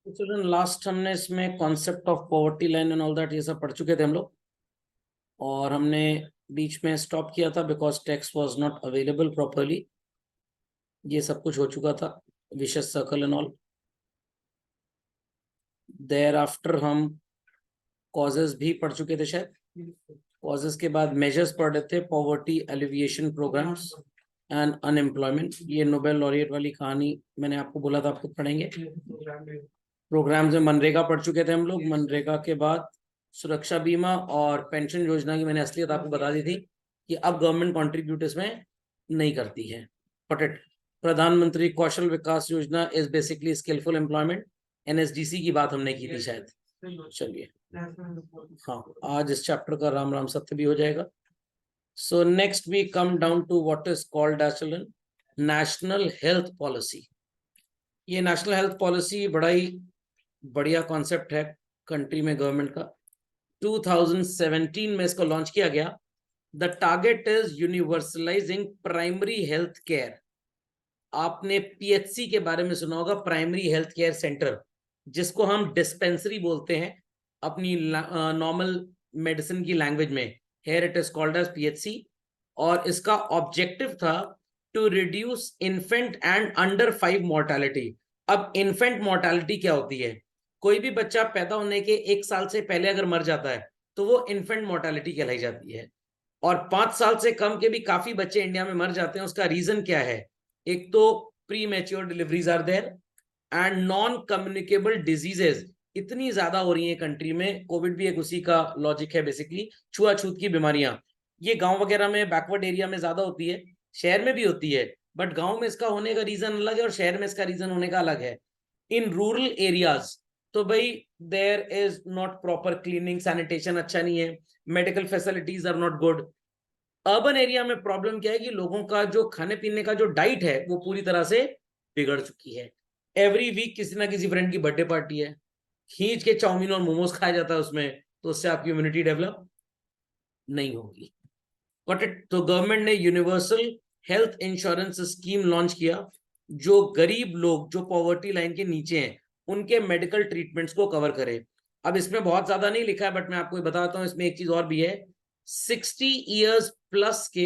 तो children last हमने इसमें concept of poverty line and all that ये सब पढ़ चुके थे हम लोग। और हमने बीच में स्टॉप किया था because text was not available properly. ये सब कुछ हो चुका था, विशेष circle and all. Thereafter हम कॉजेज भी पढ़ चुके थे शायद। कॉजेज के बाद मेजर्स पढ़ रहे थे, poverty alleviation programs and unemployment. ये नोबेल लॉरिएट वाली कहानी मैंने आपको बोला था, आप खुद पढ़ेंगे। प्रोग्राम्स में मनरेगा पढ़ चुके थे हम लोग। मनरेगा के बाद सुरक्षा बीमा और पेंशन योजना की मैंने असलियत आपको बता दी थी कि अब गवर्नमेंट कंट्रीब्यूट इसमें नहीं करती है। बट प्रधानमंत्री Kaushal Vikas Yojana is basically skillful employment. NSDC की बात हमने की थी शायद। चलिए, हाँ, आज इस चैप्टर का राम राम सत्य भी हो जाएगा। So next we come down to what is called as children national health policy. ये नेशनल हेल्थ पॉलिसी बड़ा ही बढ़िया कॉन्सेप्ट है कंट्री में गवर्नमेंट का। 2017 में इसको लॉन्च किया गया। The target is universalising primary health care. आपने पीएचसी के बारे में सुना होगा, प्राइमरी हेल्थ केयर सेंटर, जिसको हम डिस्पेंसरी बोलते हैं अपनी नॉर्मल मेडिसिन की लैंग्वेज में। Here it is called as PHC. और इसका ऑब्जेक्टिव था to reduce infant and under 5 mortality. अब इन्फेंट मोर्टेलिटी क्या होती है? कोई भी बच्चा पैदा होने के 1 साल से पहले अगर मर जाता है तो वो इन्फेंट मोर्टेलिटी कहलाई जाती है। और 5 साल से कम के भी काफी बच्चे इंडिया में मर जाते हैं। उसका रीजन क्या है? एक तो premature deliveries are there and non communicable diseases इतनी ज्यादा हो रही है कंट्री में। कोविड भी एक उसी का लॉजिक है बेसिकली। छुआछूत की बीमारियां ये गांव वगैरह में, बैकवर्ड एरिया में ज्यादा होती है, शहर में भी होती है। बट गांव में इसका होने का रीजन अलग है और शहर में इसका रीजन होने का अलग है। इन रूरल एरियाज तो भाई there is not proper cleaning, sanitation अच्छा नहीं है, medical facilities are not good. Urban area में प्रॉब्लम क्या है कि लोगों का जो खाने पीने का जो डाइट है वो पूरी तरह से बिगड़ चुकी है। एवरी वीक किसी ना किसी फ्रेंड की बर्थडे पार्टी है, खींच के चाउमीन और मोमोज खाया जाता है उसमें, तो उससे आपकी इम्यूनिटी डेवलप नहीं होगी। बट तो गवर्नमेंट ने universal health insurance scheme launch किया, जो गरीब लोग जो पॉवर्टी लाइन के नीचे हैं उनके मेडिकल ट्रीटमेंट्स को कवर करे। अब इसमें बहुत ज्यादा नहीं लिखा है बट मैं आपको बताता हूं, इसमें एक चीज और भी है। 60 ईयर्स प्लस के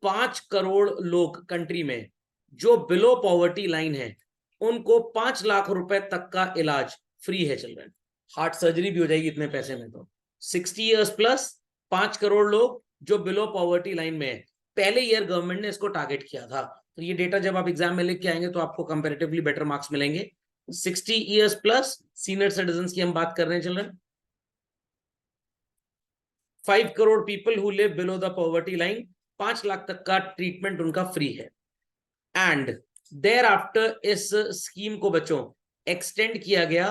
5 करोड़ लोग कंट्री में जो बिलो पॉवर्टी लाइन है, उनको 5 लाख रुपए तक का इलाज फ्री है चिल्ड्रन। हार्ट सर्जरी भी हो जाएगी इतने पैसे में। तो 60 ईयर्स प्लस 5 करोड़ लोग जो बिलो पॉवर्टी लाइन में है। पहले ईयर गवर्नमेंट ने इसको टारगेट किया था। तो ये डेटा जब आप एग्जाम में लिख के आएंगे तो आपको कंपैरेटिवली बेटर मार्क्स मिलेंगे। 60 ईयर्स प्लस सीनियर सिटीजन की हम बात कर रहे हैं children. 5 crore people who live below the poverty line, 5 lakh तक का ट्रीटमेंट उनका फ्री है। एंड देयर आफ्टर इस स्कीम को बच्चों एक्सटेंड किया गया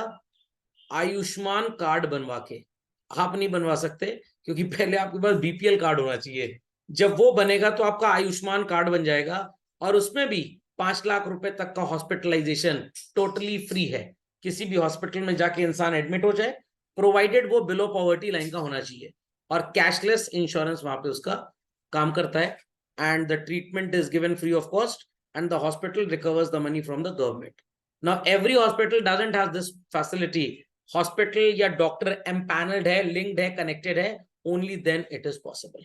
आयुष्मान कार्ड बनवा के। आप नहीं बनवा सकते क्योंकि पहले आपके पास बीपीएल कार्ड होना चाहिए। जब वो बनेगा तो आपका आयुष्मान कार्ड बन जाएगा और उसमें भी 5 लाख रुपए तक का हॉस्पिटलाइजेशन टोटली फ्री है। किसी भी हॉस्पिटल में जाके इंसान एडमिट हो जाए, प्रोवाइडेड वो बिलो पॉवर्टी लाइन का होना चाहिए। और कैशलेस इंश्योरेंस वहां पे उसका काम करता है। And the treatment is given free of cost and the hospital recovers the money from the government. Now every hospital doesn't have this facility. Hospital या डॉक्टर एम्पैनल्ड है, लिंक्ड है, कनेक्टेड है, only then it is possible.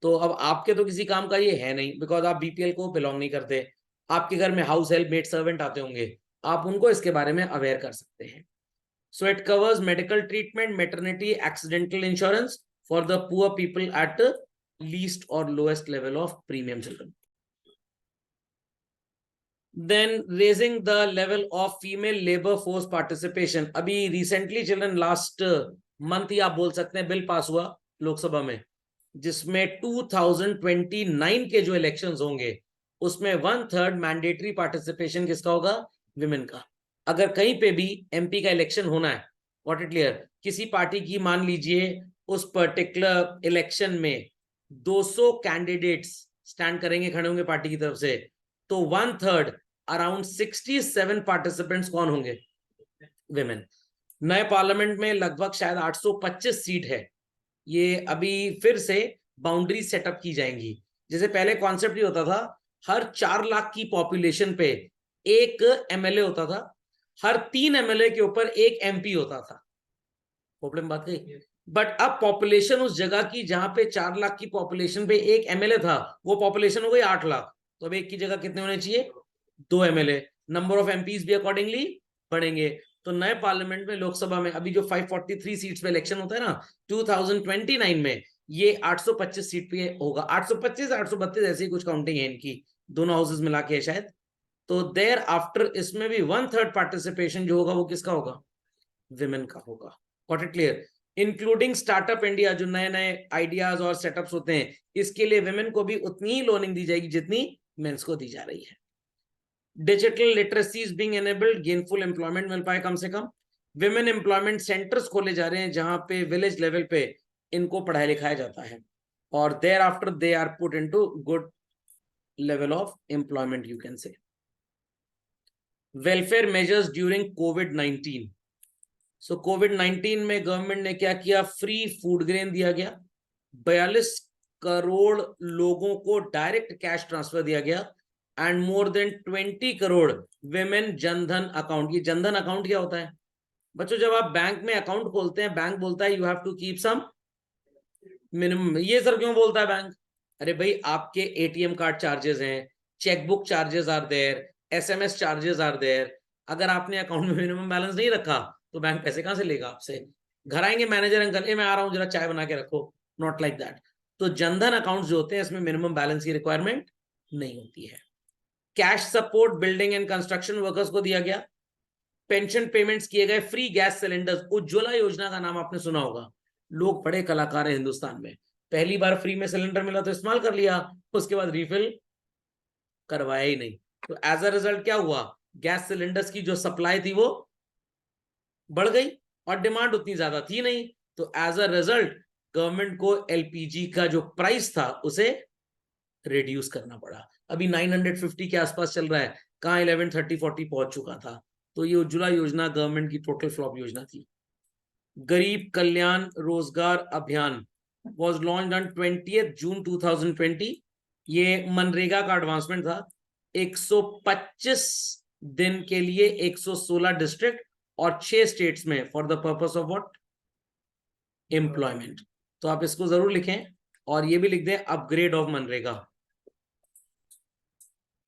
तो अब आपके तो किसी काम का ये है नहीं बिकॉज आप बीपीएल को बिलोंग नहीं करते। आपके घर में हाउस हेल्प, मेड सर्वेंट आते होंगे, आप उनको इसके बारे में अवेयर कर सकते हैं। So it covers medical treatment, maternity, accidental insurance for the poor people at least और lowest level of premium children. Then raising the level of female labor force participation. अभी recently चिल्ड्रन लास्ट मंथ ही आप बोल सकते हैं bill pass हुआ लोकसभा में, जिसमें 2029 के जो इलेक्शंस होंगे उसमें 1/3 मैंडेटरी पार्टिसिपेशन किसका होगा? विमेन का। अगर कहीं पे भी एमपी का इलेक्शन होना है, व्हाट इट क्लियर, किसी पार्टी की मान लीजिए उस पर्टिकुलर इलेक्शन में 200 कैंडिडेट्स स्टैंड करेंगे, खड़े होंगे पार्टी की तरफ से, तो 1/3 अराउंड 67 पार्टिसिपेंट्स कौन होंगे? विमेन। नए पार्लियामेंट में लगभग शायद 825 सीट है। ये अभी फिर से बाउंड्री सेटअप की जाएंगी। जैसे पहले कॉन्सेप्ट ये होता था, हर 4 लाख की पॉपुलेशन पे एक एमएलए होता था हर 3 एमएलए के ऊपर एक एमपी होता था। प्रॉब्लम बात है। बट अब पॉपुलेशन उस जगह की जहां पे 4 लाख की पॉपुलेशन पे एक एमएलए था, वो पॉपुलेशन हो गई 8 लाख। तो अब एक की जगह कितने होने चाहिए? 2 एमएलए। नंबर ऑफ एमपीज भी अकॉर्डिंगली बढ़ेंगे। तो नए पार्लियामेंट में, लोकसभा में अभी जो 543 सीट्स पे इलेक्शन होता है ना 2029 में, ये 825 सीट पे होगा। 825 832 ऐसी कुछ काउंटिंग है इनकी, दोनों हाउसेस मिला के शायद। तो देयर आफ्टर इसमें भी 1/3 पार्टिसिपेशन जो होगा वो किसका होगा? विमेन का होगा। Got it clear? Including startup India, जो नए नए आइडियाज और सेटअप्स होते हैं, इसके लिए विमेन को भी उतनी ही लोनिंग दी जाएगी जितनी मेंस को दी जा रही है। Digital literacy is being enabled, gainful employment मिल पाए कम से कम। विमेन एम्प्लॉयमेंट सेंटर्स खोले जा रहे हैं जहां पे विलेज लेवल पे इनको पढ़ाया लिखाया जाता है, और thereafter they are put into good level of employment, you can say. Welfare measures during कोविड-19। सो कोविड-19 में गवर्नमेंट ने क्या किया? फ्री फूड ग्रेन दिया गया, 42 करोड़ लोगों को डायरेक्ट कैश ट्रांसफर दिया गया, and more than 20 crore women Jan Dhan account. ये जनधन अकाउंट क्या होता है बच्चों? जब आप बैंक में अकाउंट खोलते हैं, बैंक बोलता है you have to keep some minimum. ये सर क्यों बोलता है बैंक? अरे भाई, आपके एटीएम कार्ड चार्जेस हैं, chequebook charges are there, SMS charges are there. अगर आपने अकाउंट में मिनिमम बैलेंस नहीं रखा तो बैंक पैसे कहां से लेगा आपसे? घर आएंगे मैनेजर अंकल, ए मैं आ रहा हूं जरा चाय बना के रखो। Not like that. तो जनधन अकाउंट जो होते हैं इसमें मिनिमम बैलेंस की रिक्वायरमेंट नहीं होती है। Cash support building and construction workers को दिया गया। पेंशन पेमेंट्स किए गए। फ्री गैस सिलेंडर्स, उज्ज्वला योजना का नाम आपने सुना होगा। लोग बड़े कलाकार हैं हिंदुस्तान में, पहली बार फ्री में सिलेंडर मिला तो इस्तेमाल कर लिया, उसके बाद रिफिल करवाया ही नहीं। तो एज अ रिजल्ट क्या हुआ? गैस सिलेंडर्स की जो सप्लाई थी वो बढ़ गई, और डिमांड उतनी ज्यादा थी नहीं। तो एज अ रिजल्ट गवर्नमेंट को एलपीजी का जो प्राइस था उसे रिड्यूस करना पड़ा। अभी 950 के आसपास चल रहा है, कहाँ 1130-40 पहुंच चुका था। तो ये उज्ज्वला योजना गवर्नमेंट की टोटल फ्लॉप योजना थी। गरीब कल्याण रोजगार अभियान was launched on 20th June 2020। ये मनरेगा का एडवांसमेंट था। 125 दिन के लिए 116 डिस्ट्रिक्ट और 6 स्टेट्स में, for the purpose of what? Employment. तो आप इसको जरूर लिखें, और ये भी लिख दें अपग्रेड ऑफ मनरेगा।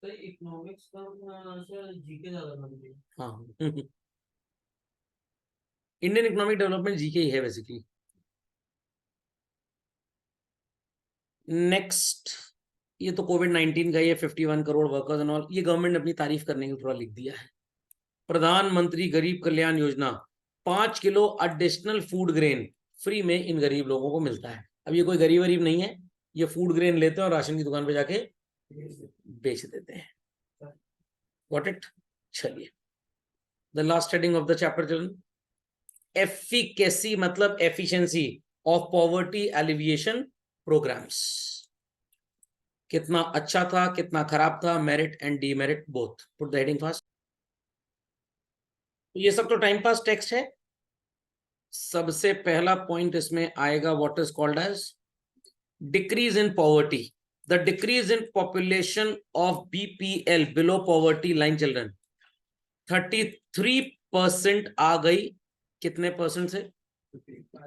इकोनॉमिक्स का जीके ज्यादा। हाँ इंडियन इकोनॉमिक डेवलपमेंट जीके ही है बेसिकली। नेक्स्ट, ये तो कोविड-19 का, ये 51 करोड़ वर्कर्स एंड ऑल, ये गवर्नमेंट ने अपनी तारीफ करने के थोड़ा लिख दिया है। प्रधानमंत्री गरीब Kalyan Yojana, 5 kilo additional food grain free में इन गरीब लोगों को मिलता है। अब ये कोई गरीब गरीब नहीं है, ये फूड ग्रेन लेते हैं और राशन की दुकान पे जाके बेच देते हैं। Got it? चलिए, the last heading of the chapter children. Efficacy मतलब efficiency of poverty alleviation programmes. कितना अच्छा था, कितना खराब था, merit and demerit both. Put the heading fast. ये सब तो टाइम पास टेक्स्ट है। सबसे पहला पॉइंट इसमें आएगा what is called as decrease in poverty. The decrease in population of BPL, below poverty line children, 33% आ गई। कितने परसेंट से?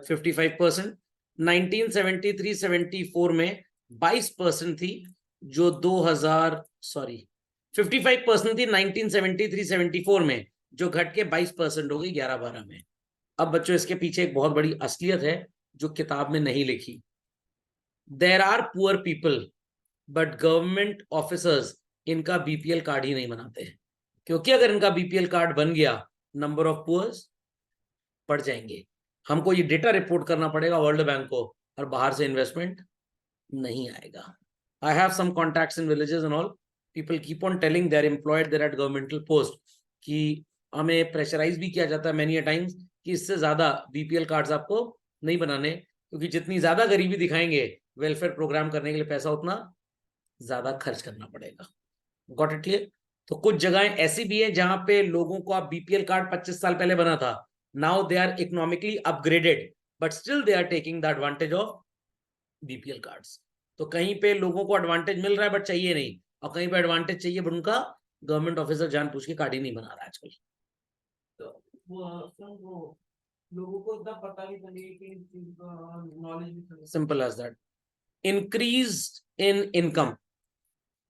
55%। 1973-74 में 22% थी, जो 55% थी 1973-74 में, जो घट के 22% हो गई 11-12 में। अब बच्चों, इसके पीछे एक बहुत बड़ी असलियत है जो किताब में नहीं लिखी। There are poor people, but government officers इनका बीपीएल कार्ड ही नहीं बनाते हैं, क्योंकि अगर इनका बीपीएल कार्ड बन गया, नंबर ऑफ पुअर्स बढ़ जाएंगे। हमको ये डेटा रिपोर्ट करना पड़ेगा वर्ल्ड बैंक को, और बाहर से इन्वेस्टमेंट नहीं आएगा। I have some contacts in villages and all, people keep on telling they are employed there at governmental post, कि हमें प्रेशराइज भी किया जाता है मेनी टाइम्स कि इससे ज्यादा बीपीएल कार्ड्स आपको नहीं बनाने, क्योंकि जितनी ज्यादा गरीबी दिखाएंगे वेलफेयर प्रोग्राम करने के लिए पैसा उतना ज्यादा खर्च करना पड़ेगा। Got it clear? तो कुछ जगहें ऐसी भी हैं जहां पे लोगों को आप बीपीएल कार्ड 25 साल पहले बना था, now they are economically upgraded, but still they are taking the advantage of BPL cards. तो कहीं पे लोगों को एडवांटेज मिल रहा है बट चाहिए नहीं, और कहीं पे एडवांटेज चाहिए बट उनका गवर्नमेंट ऑफिसर जान पूछ के कार्ड ही नहीं बना रहा है आजकल। वो लोगों को इतना पता नहीं चलेगा कि इस चीज का नॉलेज भी। Simple as that. Increase in income.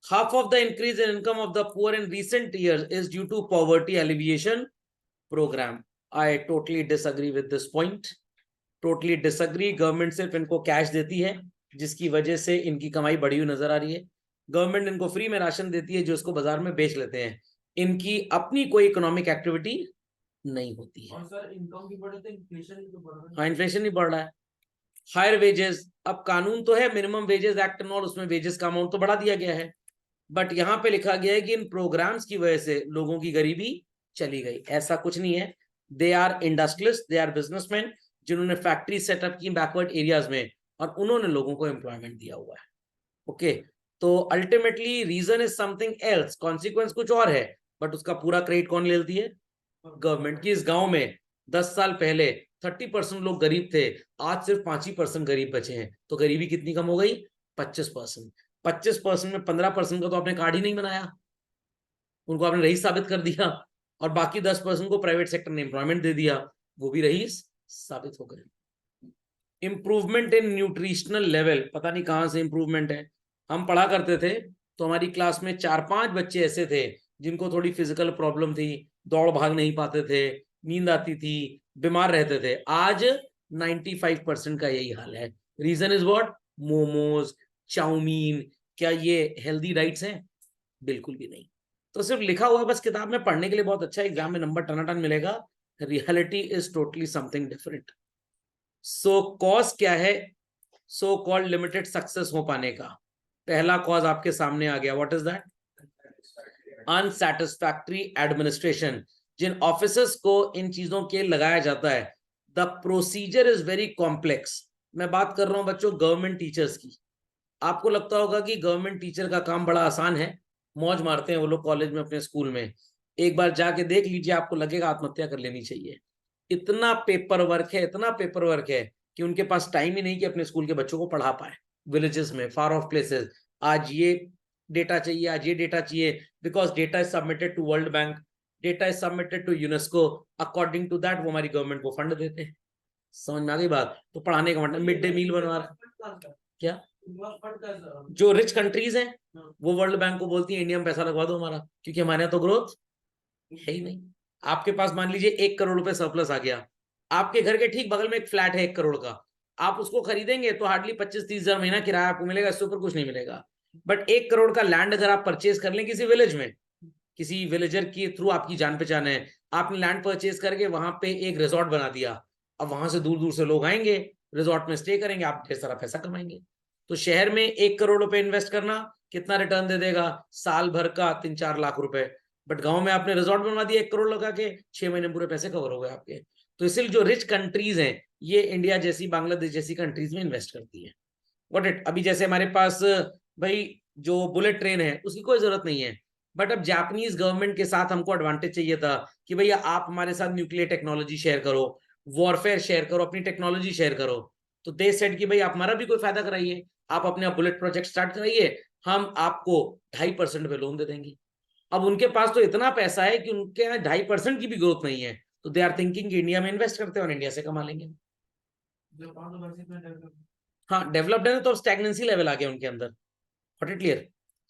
Half of the increase in income of the poor in recent years is due to poverty alleviation program. I totally disagree with this point. Totally disagree. Government सिर्फ इनको cash देती है जिसकी वजह से इनकी कमाई बढ़ी हुई नजर आ रही है. गवर्नमेंट इनको फ्री में राशन देती है जो इसको बाजार में बेच लेते हैं. इनकी अपनी कोई इकोनॉमिक एक्टिविटी नहीं होती है. और सर इनकम भी बढ़े तो इन्फ्लेशन भी तो बढ़ रहा है. हाँ, इन्फ्लेशन ही बढ़ रहा है. Higher wages. अब कानून तो है minimum wages act and all, उसमें वेजेस का अमाउंट तो बढ़ा दिया गया है, बट यहां पे लिखा गया है कि इन प्रोग्राम्स की वजह से लोगों की गरीबी चली गई. ऐसा कुछ नहीं है. They are industrialist, they are businessman जिन्होंने फैक्ट्री सेटअप की बैकवर्ड एरियाज में और उन्होंने लोगों को एम्प्लॉयमेंट दिया हुआ है. ओके, तो ultimately reason is something else, consequence कुछ और है, बट उसका पूरा क्रेडिट कौन लेती है? गवर्नमेंट की. इस गांव में 10 साल पहले 30% लोग गरीब थे, आज सिर्फ 5% गरीब बचे हैं. तो गरीबी कितनी कम हो गई? 25%. 25% में 15% का तो आपने कार्ड ही नहीं बनाया, उनको आपने रईस साबित कर दिया, और बाकी 10% को प्राइवेट सेक्टर ने एम्प्लॉयमेंट दे दिया, वो भी रईस साबित हो गए. इंप्रूवमेंट इन न्यूट्रिशनल लेवल, पता नहीं कहां से इंप्रूवमेंट है. हम पढ़ा करते थे तो हमारी क्लास में 4-5 बच्चे ऐसे थे जिनको थोड़ी फिजिकल प्रॉब्लम थी, दौड़ भाग नहीं पाते थे, नींद आती थी, बीमार रहते थे. आज 95% का यही हाल है. Reason is what? Momos, chowmein. क्या ये हेल्दी डाइट्स हैं? बिल्कुल भी नहीं. तो सिर्फ लिखा हुआ बस किताब में पढ़ने के लिए बहुत अच्छा, एग्जाम में नंबर टनाटन मिलेगा. Reality is totally something different. Show cause क्या है सो कॉल्ड लिमिटेड सक्सेस हो पाने का? पहला कॉज आपके सामने आ गया. What is that? Unsatisfactory administration. जिन ऑफिसर्स को इन चीजों के लगाया जाता है, the procedure is very complex. मैं बात कर रहा हूं बच्चों गवर्नमेंट टीचर्स की. आपको लगता होगा कि गवर्नमेंट टीचर का काम बड़ा आसान है, मौज मारते हैं वो लोग कॉलेज में अपने स्कूल में. एक बार जाके देख लीजिए, आपको लगेगा आत्महत्या कर लेनी चाहिए. इतना पेपर वर्क है, इतना पेपर वर्क है कि उनके पास टाइम ही नहीं कि अपने स्कूल के बच्चों को पढ़ा पाए. विलेजेस में, फार ऑफ प्लेसेस, आज ये डेटा चाहिए, आज ये डेटा चाहिए, because data is submitted to World Bank, data is submitted to UNESCO. According to that वो हमारी गवर्नमेंट को फंड देते हैं. समझ में आ गई बात? तो पढ़ाने का मतलब मिड डे मील बनवा रहा है क्या? जो रिच कंट्रीज हैं वो वर्ल्ड बैंक को बोलती है इंडिया में पैसा लगवा दो हमारा, क्योंकि हमारे यहाँ तो ग्रोथ है ही नहीं. आपके पास मान लीजिए 1 करोड़ रुपए सरप्लस आ गया, आपके घर के ठीक बगल में एक फ्लैट है 1 करोड़ का, आप उसको खरीदेंगे तो हार्डली 25-30 हजार महीना किराया आपको मिलेगा, इससे ऊपर कुछ नहीं मिलेगा. बट 1 करोड़ का लैंड अगर आप परचेज कर लें किसी विलेज में, किसी विलेजर के थ्रू आपकी जान पहचान है, आपने लैंड परचेज करके वहां पे एक रिजॉर्ट बना दिया, अब वहां से दूर दूर से लोग आएंगे, रिजॉर्ट में स्टे करेंगे, आप ढेर सारा पैसा कमाएंगे. तो शहर में 1 करोड़ रुपए इन्वेस्ट करना कितना रिटर्न दे देगा? साल भर का 3-4 लाख रुपए. बट गांव में आपने रिजॉर्ट बनवा दिया 1 करोड़ लगा के, 6 महीने पूरे पैसे कवर हो गए आपके. तो इसलिए जो रिच कंट्रीज हैं ये इंडिया जैसी, बांग्लादेश जैसी कंट्रीज में इन्वेस्ट करती है. व्हाट इट, अभी जैसे हमारे पास भाई जो बुलेट ट्रेन है उसकी कोई जरूरत नहीं है, बट अब जापानीज गवर्नमेंट के साथ हमको एडवांटेज चाहिए था कि भैया आप हमारे साथ न्यूक्लियर टेक्नोलॉजी शेयर करो, वॉरफेयर शेयर करो, अपनी टेक्नोलॉजी शेयर करो. तो दे सेड कि भाई आप हमारा भी कोई फायदा कराइए, आप अपने बुलेट प्रोजेक्ट स्टार्ट कराइए, हम आपको 2.5% पे लोन दे देंगे. अब उनके पास तो इतना पैसा है कि उनके यहाँ 2.5% की भी ग्रोथ नहीं है, तो दे आर थिंकिंग कि इंडिया में इन्वेस्ट करते हैं और इंडिया से कमा लेंगे. हाँ, डेवलप्ड है तो अब स्टैग्नेंसी लेवल आ गया उनके अंदर. What it clear?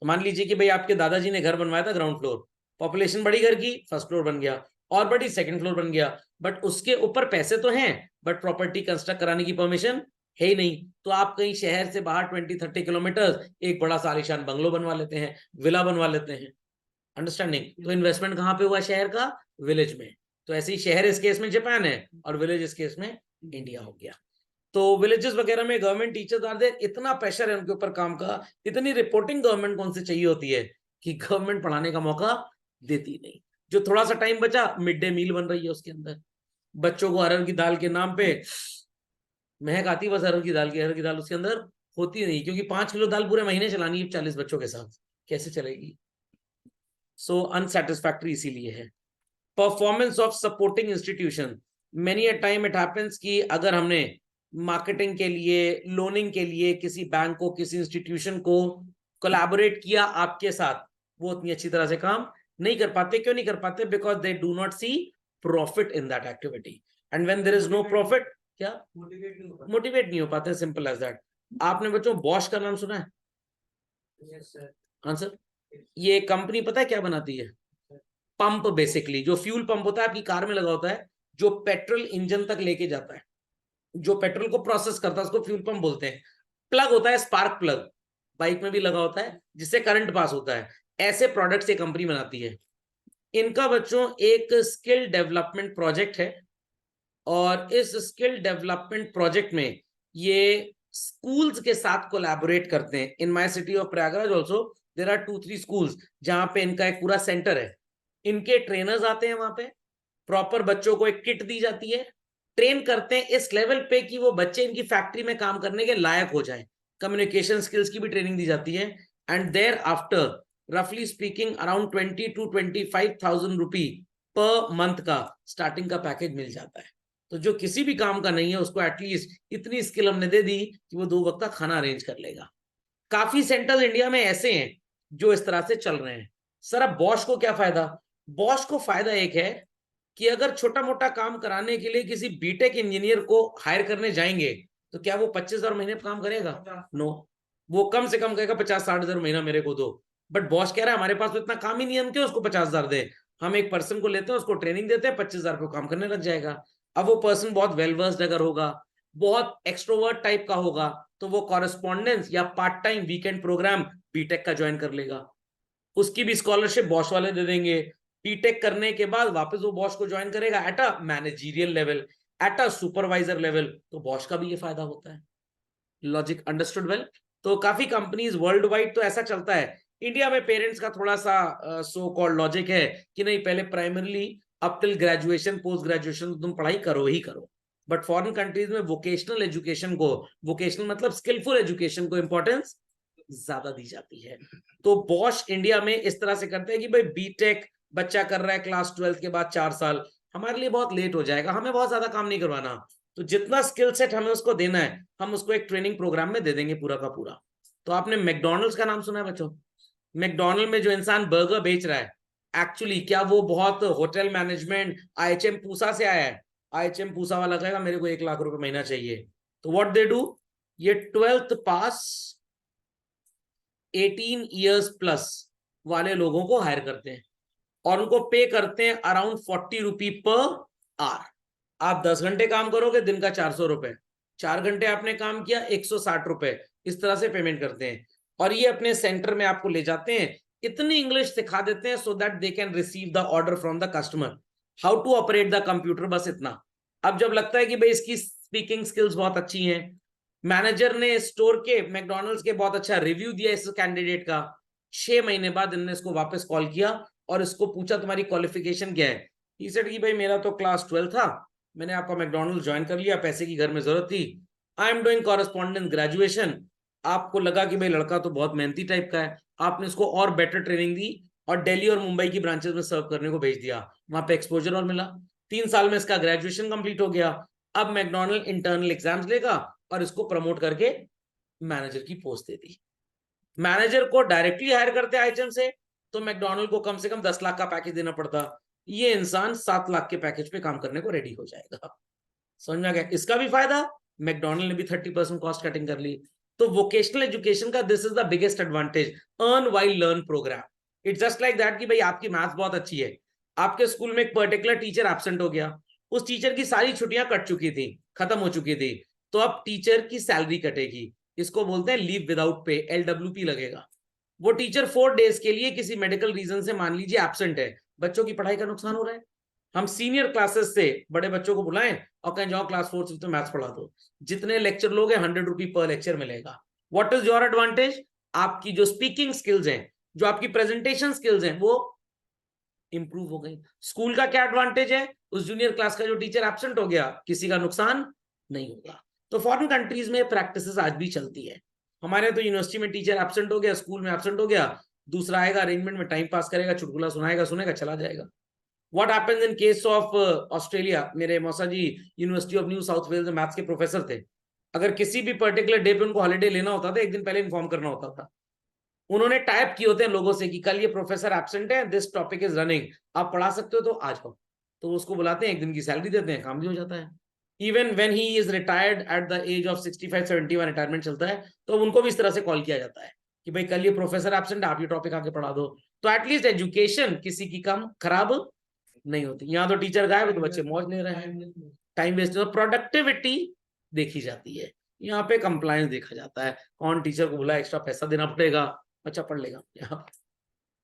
तो मान लीजिए कि भाई आपके दादाजी ने घर बनवाया था ग्राउंड फ्लोर, पॉपुलेशन बढ़ी घर की, फर्स्ट फ्लोर बन गया, और बड़ी सेकंड फ्लोर बन गया, बट उसके ऊपर पैसे तो हैं बट प्रॉपर्टी कंस्ट्रक्ट कराने की परमिशन है ही नहीं. तो आप कहीं शहर से बाहर 20-30 किलोमीटर एक बड़ा सा आलीशान बंगलो बनवा लेते हैं, विला बनवा लेते हैं. अंडरस्टैंडिंग? तो इन्वेस्टमेंट कहाँ पे हुआ शहर का? विलेज में. तो ऐसे ही शहर इस केस में जापान है और विलेज इस केस में इंडिया हो गया. तो विलेजेस वगैरह में गवर्नमेंट टीचर्स आर देयर, इतना प्रेशर है उनके ऊपर काम का, इतनी रिपोर्टिंग गवर्नमेंट कौन से चाहिए होती है कि गवर्नमेंट पढ़ाने का मौका देती नहीं. जो थोड़ा सा टाइम बचा, मिड डे मील बन रही है उसके अंदर, बच्चों को अरहर की दाल के नाम पे महक आती, बस अरहर की दाल की. अरहर की दाल उसके अंदर होती नहीं, क्योंकि 5 किलो दाल पूरे महीने चलानी है 40 बच्चों के साथ, कैसे चलेगी? सो अनसेटिस्फैक्टरी इसीलिए है. Performance of supporting institution, many a time it happens कि अगर हमने मार्केटिंग के लिए, लोनिंग के लिए किसी बैंक को, किसी इंस्टीट्यूशन को कोलैबोरेट किया आपके साथ, वो उतनी अच्छी तरह से काम नहीं कर पाते. क्यों नहीं कर पाते? Because they do not see profit in that activity, and when there is no profit, क्या मोटिवेट नहीं हो पाते, सिंपल एज दैट। आपने बच्चों बॉश का नाम सुना है? Yes sir. हाँ सर। ये कंपनी पता है क्या बनाती है? पंप, बेसिकली जो फ्यूल पंप होता है आपकी कार में लगा होता है, जो पेट्रोल इंजन तक लेके जाता है, जो पेट्रोल को प्रोसेस करता है, उसको फ्यूल पंप बोलते हैं। प्लग होता है, स्पार्क प्लग, बाइक में भी लगा होता है, जिससे करंट पास होता है। ऐसे प्रोडक्ट्स ये कंपनी बनाती है। इनका बच्चों एक स्किल डेवलपमेंट प्रोजेक्ट है, और इस स्किल डेवलपमेंट प्रोजेक्ट में ये स्कूल्स के साथ कोलैबोरेट करते हैं। In my city of Prayagraj also there are 2-3 schools जहां पे इनका एक पूरा सेंटर है। इनके ट्रेनर्स आते हैं वहां पे, प्रॉपर बच्चों को एक किट दी जाती है, ट्रेन करते हैं इस लेवल पे कि वो बच्चे इनकी फैक्ट्री में काम करने के लायक हो जाए। कम्युनिकेशन स्किल्स की भी ट्रेनिंग दी जाती है, एंड देयर आफ्टर रफली speaking around 20,000 to 25,000 rupee per month का स्टार्टिंग का पैकेज मिल जाता है। तो जो किसी भी काम का नहीं है उसको एटलीस्ट इतनी स्किल हमने दे दी कि वो 2 वक्त का खाना अरेंज कर लेगा। काफी सेंटर्स इंडिया में ऐसे हैं जो इस तरह से चल रहे हैं। सर अब बॉश को क्या फायदा? बॉश को फायदा एक है कि अगर छोटा मोटा काम कराने के लिए किसी बीटेक इंजीनियर को हायर करने जाएंगे तो क्या वो 25,000 महीने पर काम करेगा? नो, वो कम से कम कहेगा 50-60,000 महीना मेरे को दो। बट बॉस कह रहा है हमारे पास तो इतना काम ही नहीं है, हम क्यों उसको 50,000 दे? हम एक पर्सन को लेते हैं, उसको ट्रेनिंग देते हैं, 25,000 पे काम करने लग जाएगा। अब वो पर्सन बहुत वेल वर्स्ड अगर होगा, बहुत एक्सट्रोवर्ट टाइप का होगा, तो वो कॉरेस्पॉन्डेंस या part time weekend program BTech का ज्वाइन कर लेगा, उसकी भी स्कॉलरशिप बॉस वाले दे देंगे। बीटेक करने के बाद वापस वो बॉस को ज्वाइन करेगा at a managerial level, at a supervisor level, तो बॉस का भी ये फायदा होता है। Logic understood well? तो काफी कंपनीज वर्ल्ड वाइड तो ऐसा चलता है। इंडिया में पेरेंट्स का थोड़ा सा सो कॉल्ड लॉजिक है कि नहीं, पहले primarily up till graduation, post graduation तुम पढ़ाई करो ही करो। बट फॉरेन कंट्रीज में वोकेशनल एजुकेशन को, वोकेशनल मतलब स्किलफुल एजुकेशन को इंपॉर्टेंस ज्यादा दी जाती है। तो बॉश इंडिया में इस तरह से करते हैं कि भाई बीटेक बच्चा कर रहा है क्लास 12 के बाद 4 साल, हमारे लिए बहुत लेट हो जाएगा, हमें बहुत ज्यादा काम नहीं करवाना, तो जितना स्किल सेट हमें उसको देना है हम उसको एक ट्रेनिंग प्रोग्राम में दे देंगे पूरा का पूरा। तो आपने मैकडॉनल्ड्स का नाम सुना है बच्चों? मैकडॉनल्ड में जो इंसान बर्गर बेच रहा है, एक्चुअली क्या वो बहुत होटल मैनेजमेंट आईएचएम पूसा से आया है? आईएचएम पूसा वाला कहेगा मेरे को 1 लाख रुपए महीना चाहिए, तो व्हाट दे डू, ये 12th पास 18 ईयर्स प्लस वाले लोगों को हायर करते हैं और उनको पे करते हैं अराउंड 40 रुपी पर आवर। आप 10 घंटे काम करोगे, दिन का 400 रुपए, 4 घंटे आपने काम किया 160 रुपए, इस तरह से पेमेंट करते हैं। और ये अपने सेंटर में आपको ले जाते हैं, इतनी इंग्लिश सिखा देते हैं so that they can receive the order from the customer, how to operate the computer, बस इतना। अब जब लगता है कि भाई इसकी स्पीकिंग स्किल्स बहुत अच्छी हैं, मैनेजर ने स्टोर के मैकडॉनल्ड्स के बहुत अच्छा रिव्यू दिया इस कैंडिडेट का, 6 महीने बाद इन्होंने इसको वापस कॉल किया और इसको पूछा तुम्हारी क्वालिफिकेशन क्या है? ही सेड कि भाई मेरा तो क्लास 12 था, मैंने आपका मैकडॉनल्ड्स ज्वाइन कर लिया, पैसे की घर में जरूरत थी, I am doing correspondence graduation. आपको लगा कि भाई लड़का तो बहुत मेहनती टाइप का है, आपने इसको और बेटर ट्रेनिंग दी और दिल्ली और मुंबई की ब्रांचेस में सर्व करने को भेज दिया, वहां पे एक्सपोजर और मिला, 3 साल में इसका ग्रेजुएशन कंप्लीट हो गया। अब मैकडॉनल्ड इंटरनल एग्जाम्स लेगा और इसको प्रमोट करके मैनेजर की पोस्ट दे दी। मैनेजर को डायरेक्टली हायर करते आईएचएम से तो मैकडॉनल्ड को कम से कम 10 लाख का पैकेज देना पड़ता, ये इंसान 7 लाख के पैकेज पे काम करने को रेडी हो जाएगा। समझ में आ गया? इसका भी फायदा, मैकडॉनल्ड ने भी 30% कॉस्ट कटिंग कर ली। तो वोकेशनल एजुकेशन का this is the biggest advantage, earn while learn program. It's just like that कि भाई आपकी मैथ्स बहुत अच्छी है, आपके स्कूल में एक पर्टिकुलर टीचर एब्सेंट हो गया, उस टीचर की सारी छुट्टियां कट चुकी थी, खत्म हो चुकी थी, तो अब टीचर की सैलरी कटेगी, इसको बोलते हैं लीव विदाउट पे, LWP लगेगा। वो टीचर 4 डेज के लिए किसी मेडिकल रीजन से मान लीजिए एब्सेंट है, बच्चों की पढ़ाई का नुकसान हो रहा है, हम सीनियर क्लासेस से बड़े बच्चों को बुलाएं और कहें जाओ क्लास 4 से तो मैथ्स पढ़ा दो, जितने लेक्चर लोगे 100 रुपी पर लेक्चर मिलेगा। What is your advantage? आपकी जो स्पीकिंग स्किल्स हैं, जो आपकी प्रेजेंटेशन स्किल्स हैं, वो इंप्रूव हो गई। स्कूल का क्या एडवांटेज है? उस जूनियर क्लास का जो टीचर एब्सेंट हो गया, किसी का नुकसान नहीं होगा। तो फॉरेन कंट्रीज में प्रैक्टिसेस आज भी चलती है। हमारे तो यूनिवर्सिटी में टीचर एब्सेंट हो गया, स्कूल में एब्सेंट हो गया, दूसरा आएगा अरेंजमेंट में टाइम पास करेगा, चुटकुला सुनाएगा, सुनेगा, चला जाएगा। What happens in case of Australia? मेरे मौसा जी university of New South Wales में मैथ्स के प्रोफेसर थे, अगर किसी भी पर्टिकुलर डे पे उनको हॉलिडे लेना होता था, एक दिन पहले इन्फॉर्म करना होता था। उन्होंने टाइप किए होते हैं लोगों से कि कल ये प्रोफेसर एब्सेंट है, दिस टॉपिक इज रनिंग, आप पढ़ा सकते हो तो आ जाओ। तो उसको बुलाते हैं, 1 दिन की सैलरी देते हैं, काम भी हो जाता है। Even when he is retired at the age of 65-71, retirement चलता है, तो उनको भी इस तरह से कॉल किया जाता है कि भाई कल ये प्रोफेसर एब्सेंट, आप ये टॉपिक आके पढ़ा दो। तो एटलीस्ट एजुकेशन किसी की कम खराब नहीं होती। यहाँ तो टीचर गायब है तो बच्चे मौज ले रहे हैं, टाइम वेस्ट। तो प्रोडक्टिविटी देखी जाती है, यहाँ पे कंप्लायंस देखा जाता है, कौन टीचर को बोला, एक्स्ट्रा पैसा देना पड़ेगा, बच्चा पढ़ लेगा। यहाँ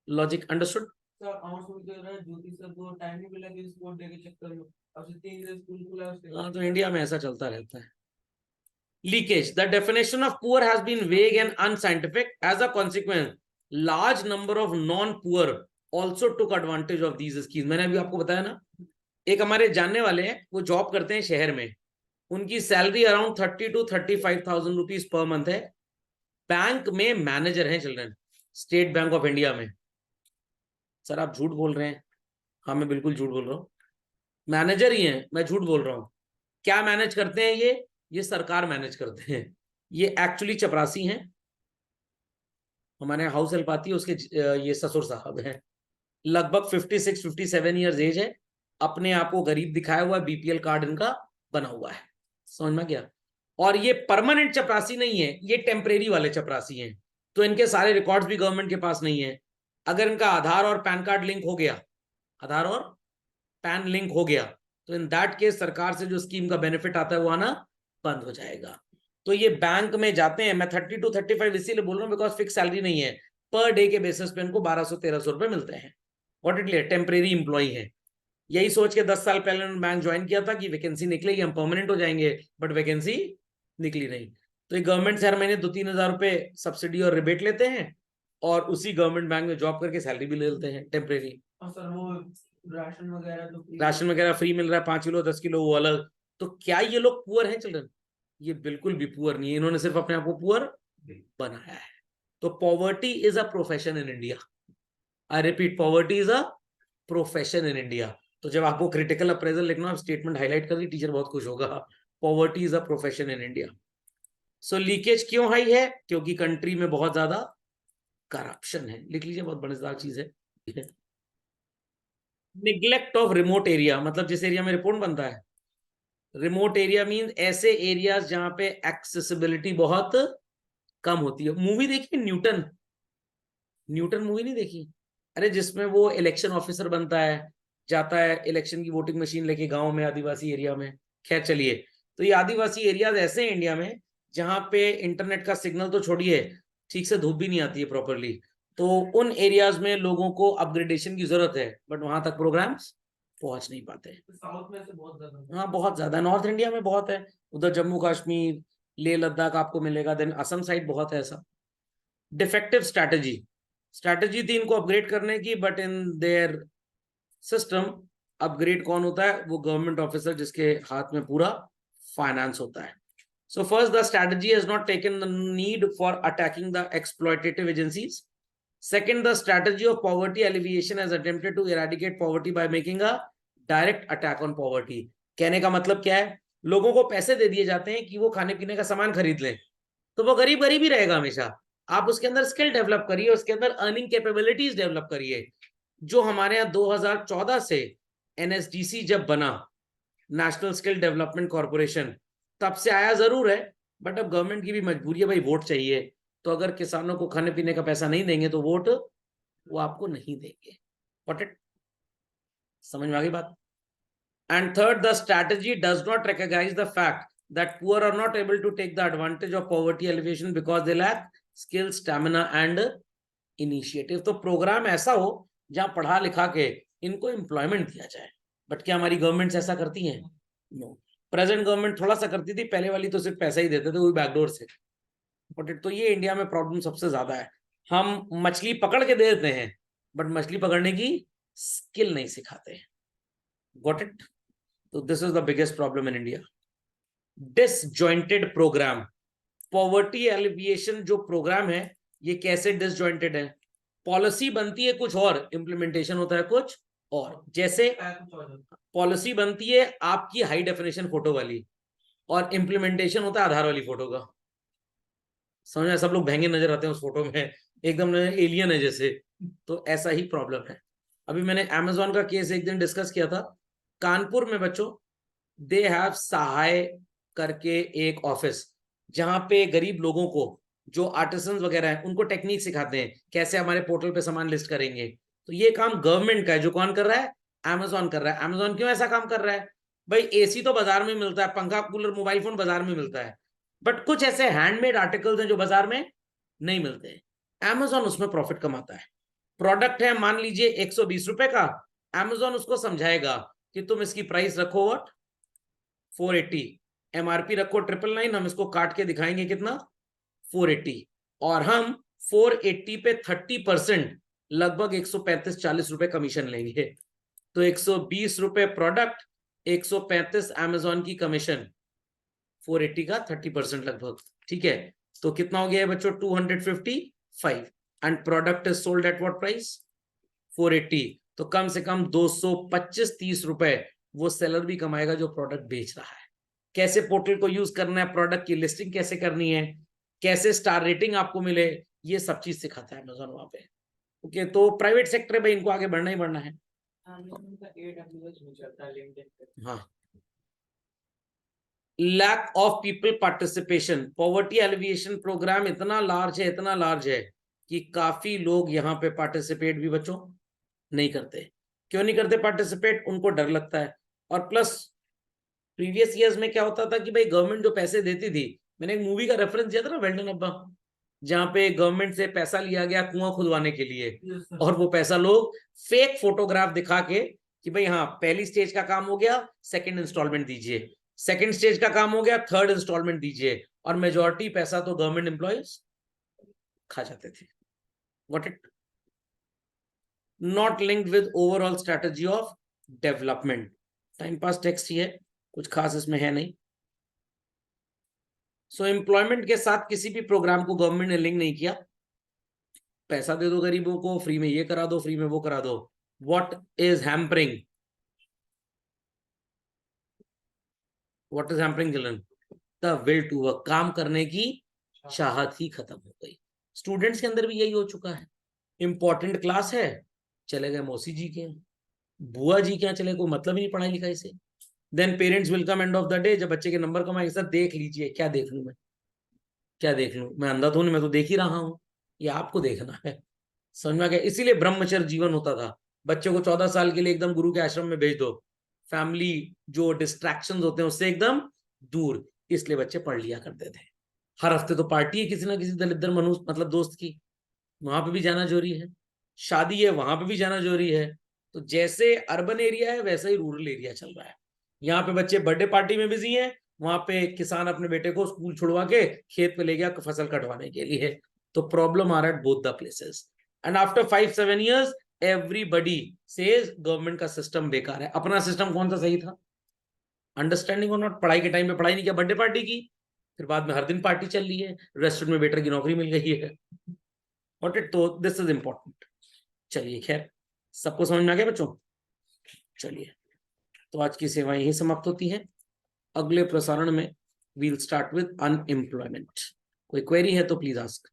लॉजिक अंडरस्टूड। सर हमारे स्कूल के रहा ज्योति सर को टाइम नहीं मिला कि स्पोर्ट डे के चक्कर में, अब से 3 दिन स्कूल खुला है उसके हाँ, बाद। तो इंडिया में ऐसा चलता रहता है। Leakage. The definition of poor has been vague and unscientific. As a consequence, large number of non-poor also took advantage of these schemes. मैंने अभी आपको बताया ना, एक हमारे जानने वाले हैं, वो जॉब करते हैं शहर में, उनकी salary around 30 to 35,000 rupees per month है। बैंक में मैनेजर हैं children, state bank of India में। सर आप झूठ बोल रहे हैं? हाँ मैं बिल्कुल झूठ बोल रहा हूँ, मैनेजर ही हैं, मैं झूठ बोल रहा हूँ। क्या मैनेज करते हैं ये सरकार मैनेज करते हैं। ये एक्चुअली चपरासी हैं, हमारे हाउस हेल्प आती है, उसके ये ससुर साहब हैं, लगभग 56-57 ईयर्स एज है, अपने आप को गरीब दिखाया हुआ, बीपीएल कार्ड इनका बना हुआ है, समझ में गया। और ये परमानेंट चपरासी नहीं है, ये टेम्परेरी वाले चपरासी हैं, तो इनके सारे रिकॉर्ड्स भी गवर्नमेंट के पास नहीं है। अगर इनका आधार और पैन कार्ड लिंक हो गया, आधार और पैन लिंक हो गया, तो इन दैट केस सरकार से जो स्कीम का बेनिफिट आता है वो आना बंद हो जाएगा। तो ये बैंक में जाते हैं, मैं 30 to 35 इसीलिए बोल रहा हूँ बिकॉज फिक्स सैलरी नहीं है, पर डे के बेसिस पे इनको 1200-1300 रुपए मिलते हैं। व्हाट इट लियर टेम्परेरी इंप्लॉई है। यही सोच के 10 साल पहले उन्होंने बैंक ज्वाइन किया था कि वैकेंसी निकलेगी, हम परमानेंट हो जाएंगे, बट वैकेंसी निकली नहीं। तो ये गवर्नमेंट से हर महीने 2-3 हजार रुपए सब्सिडी और रिबेट लेते हैं, और उसी गवर्नमेंट बैंक में जॉब करके सैलरी भी ले लेते हैं टेम्परेरी। और सर वो राशन वगैरह तो राशन वगैरह फ्री मिल रहा है, 5 किलो 10 किलो वो अलग। तो क्या ये लोग पुअर हैं चिल्ड्रन? ये बिल्कुल भी पुअर नहीं है, इन्होंने सिर्फ अपने आप को पुअर बनाया है। तो poverty is a profession in India. I repeat, poverty is a profession in India. तो जब आपको क्रिटिकल अप्रेजल लिखना, आप स्टेटमेंट हाईलाइट कर दी, टीचर बहुत खुश होगा। Poverty is a profession in India. So leakage क्यों हाई है? क्योंकि कंट्री में बहुत ज्यादा करप्शन है। लिख लीजिए, बहुत मजेदार चीज है। निग्लेक्ट ऑफ रिमोट एरिया, मतलब जिस एरिया में रिपोर्ट बनता है, रिमोट एरिया मीन ऐसे एरियाज जहां पे एक्सेसिबिलिटी बहुत कम होती है। मूवी देखी न्यूटन? न्यूटन मूवी नहीं देखी? अरे जिसमें वो इलेक्शन ऑफिसर बनता है, जाता है इलेक्शन की वोटिंग मशीन लेके गांव में, आदिवासी एरिया में। खैर चलिए, तो ये आदिवासी एरियाज ऐसे हैं इंडिया में जहां पे इंटरनेट का सिग्नल तो छोड़िए, ठीक से धूप भी नहीं आती है प्रॉपरली। तो उन एरियाज में लोगों को अपग्रेडेशन की जरूरत है, बट वहां तक प्रोग्राम्स पहुंच नहीं पाते। साउथ में से बहुत ज्यादा। हाँ बहुत ज्यादा, नॉर्थ इंडिया में बहुत है, उधर जम्मू कश्मीर, लेह लद्दाख आपको मिलेगा, देन असम साइड बहुत है ऐसा। डिफेक्टिव स्ट्रैटेजी, स्ट्रैटेजी थी इनको अपग्रेड करने की, but in their system upgrade कौन होता है? वो गवर्नमेंट ऑफिसर जिसके हाथ में पूरा फाइनेंस होता है। So first, the strategy has not taken the need for attacking the exploitative agencies. Second, the strategy of poverty alleviation has attempted to eradicate poverty by making a direct attack on poverty. कहने का मतलब क्या है? लोगों को पैसे दे दिए जाते हैं कि वो खाने पीने का सामान खरीद लें, तो वो गरीब गरीब ही रहेगा हमेशा। आप उसके अंदर स्किल डेवलप करिए, उसके अंदर अर्निंग कैपेबिलिटीज डेवलप करिए। जो हमारे यहाँ 2014 से एनएसडीसी जब बना, नेशनल स्किल डेवलपमेंट कॉर्पोरेशन, तब से आया जरूर है, बट अब गवर्नमेंट की भी मजबूरी है भाई, वोट चाहिए। तो अगर किसानों को खाने पीने का पैसा नहीं देंगे तो वोट वो आपको नहीं देंगे। Got it? समझ में आ गई बात? And third, the strategy does not recognise the fact that poor are not able to take the advantage of poverty alleviation because they lack skill, stamina and initiative. तो प्रोग्राम ऐसा हो जहां पढ़ा लिखा के इनको एम्प्लॉयमेंट दिया जाए। बट क्या हमारी गवर्नमेंट्स ऐसा करती हैं? नो। प्रेजेंट गवर्नमेंट थोड़ा सा करती थी, पहले वाली तो सिर्फ पैसा ही देते थे, वही बैकडोर से। बट तो ये इंडिया में प्रॉब्लम सबसे ज्यादा है, हम मछली पकड़ के दे देते हैं, बट मछली पकड़ने की स्किल नहीं सिखाते। Got it? तो this is the biggest problem in India. Disjointed programme, poverty alleviation जो प्रोग्राम है ये कैसे डिसजॉइंटेड है? पॉलिसी बनती है कुछ और, इंप्लीमेंटेशन होता है कुछ और। जैसे पॉलिसी बनती है आपकी हाई डेफिनेशन फोटो वाली, और इंप्लीमेंटेशन होता है आधार वाली फोटो का। समझ में? सब लोग महंगे नजर आते हैं उस फोटो में, एकदम एलियन है जैसे। तो ऐसा ही प्रॉब्लम है। अभी मैंने अमेजोन का केस एक दिन डिस्कस किया था, कानपुर में बच्चों दे हैव सहाय करके एक ऑफिस, जहां पे गरीब लोगों को जो आर्टिसंस वगैरह हैं उनको टेक्निक सिखाते हैं कैसे हमारे पोर्टल पे सामान लिस्ट करेंगे। तो ये काम गवर्नमेंट का है। जो कौन कर रहा है? Amazon कर रहा है। Amazon क्यों ऐसा काम कर रहा है? भाई एसी तो बाजार में मिलता है, पंखा कूलर मोबाइल फोन बाजार में मिलता है, बट कुछ ऐसे हैंडमेड आर्टिकल्स हैं जो बाजार में नहीं मिलते। Amazon उसमें प्रॉफिट कमाता है। प्रोडक्ट है मान लीजिए 120 रुपए का, Amazon उसको समझाएगा कि तुम इसकी प्राइस रखो व्हाट 480, एमआरपी रखो 999, हम इसको काट के दिखाएंगे कितना 480, और हम 480 पे 30% लगभग 135-40 रुपए कमीशन लेंगे। तो 120 रुपए प्रोडक्ट, 135 Amazon की कमीशन, 480 का 30% लगभग। ठीक है, तो कितना हो गया बच्चों 255, and product is sold at what price 480। तो कम से कम 225-30 रुपए वो सेलर भी कमाएगा जो प्रोडक्ट बेच रहा है। कैसे पोर्टल को यूज करना है, प्रोडक्ट की लिस्टिंग कैसे करनी है, कैसे स्टार रेटिंग आपको मिले, ये सब चीज सिखाता है अमेजोन वहां पे। ओके, तो प्राइवेट सेक्टर में इनको आगे बढ़ना ही बढ़ना है। हाँ, lack of people participation, poverty alleviation program इतना लार्ज है, इतना लार्ज है कि काफी लोग यहाँ पे पार्टिसिपेट भी बच्चों नहीं करते। क्यों नहीं करते पार्टिसिपेट? उनको डर लगता है। और प्लस प्रीवियस ईयर्स में क्या होता था कि भाई गवर्नमेंट जो पैसे देती थी, मैंने एक मूवी का रेफरेंस दिया था ना वेल्डन अब्बा, जहां पे गवर्नमेंट से पैसा लिया गया कुआं खुदवाने के लिए, और वो पैसा लोग फेक फोटोग्राफ दिखा के कि भाई हाँ पहली स्टेज का काम हो गया, सेकंड इंस्टॉलमेंट दीजिए, सेकंड स्टेज का काम हो गया, थर्ड इंस्टॉलमेंट दीजिए, और मेजोरिटी पैसा तो गवर्नमेंट एम्प्लॉयज खा जाते थे। What it not linked with overall strategy of development. Time pass text ही है, कुछ खास इसमें है नहीं। सो एम्प्लॉयमेंट के साथ किसी भी प्रोग्राम को गवर्नमेंट ने लिंक नहीं किया। पैसा दे दो गरीबों को, फ्री में ये करा दो, फ्री में वो करा दो। What is hampering, what is hampering children? The will to work, काम करने की चाहत ही खत्म हो गई। स्टूडेंट्स के अंदर भी यही हो चुका है। इंपॉर्टेंट क्लास है, चले गए मौसी जी के, बुआ जी के यहाँ चले, कोई मतलब ही नहीं पढ़ाई लिखाई से। Then parents will come end of the day, जब बच्चे के नंबर कम आएंगे, सर देख लीजिए। क्या देख लूं मैं? क्या देख लूं? मैं अंधा तो नहीं, मैं तो देख ही रहा हूं, ये आपको देखना है। समझ में आ गया? इसीलिए ब्रह्मचर्य जीवन होता था। बच्चों को 14 साल के लिए एकदम गुरु के आश्रम में भेज दो, फैमिली जो डिस्ट्रैक्शंस होते हैं उससे एकदम दूर, इसलिए बच्चे पढ़ लिया करते थे। हर हफ्ते तो पार्टी है किसी ना किसी दलिद्र मनुष्य मतलब दोस्त की, वहां पे भी जाना जरूरी है। शादी है, वहां पे भी जाना जरूरी है। तो जैसे अर्बन एरिया है वैसा ही रूरल एरिया चल रहा है। यहाँ पे बच्चे बर्थडे पार्टी में बिजी हैं, वहां पे किसान अपने बेटे को स्कूल छुड़वा के खेत पे ले गया फसल कटवाने के लिए। तो प्रॉब्लम आ रहा है both the places, and after 5-7 years everybody says government का सिस्टम बेकार है। अपना सिस्टम कौन सा सही था? अंडरस्टैंडिंग और नॉट, पढ़ाई के टाइम पे पढ़ाई नहीं किया, बर्थडे पार्टी की, फिर बाद में हर दिन पार्टी चल रही है, रेस्टोरेंट में वेटर की नौकरी मिल गई है। Got it? तो दिस इज इंपॉर्टेंट। चलिए खैर, सबको समझ में आ गया बच्चों? चलिए, तो आज की सेवाएं यही समाप्त होती हैं। अगले प्रसारण में वील स्टार्ट विद अनएम्प्लॉयमेंट। कोई क्वेरी है तो प्लीज आस्क।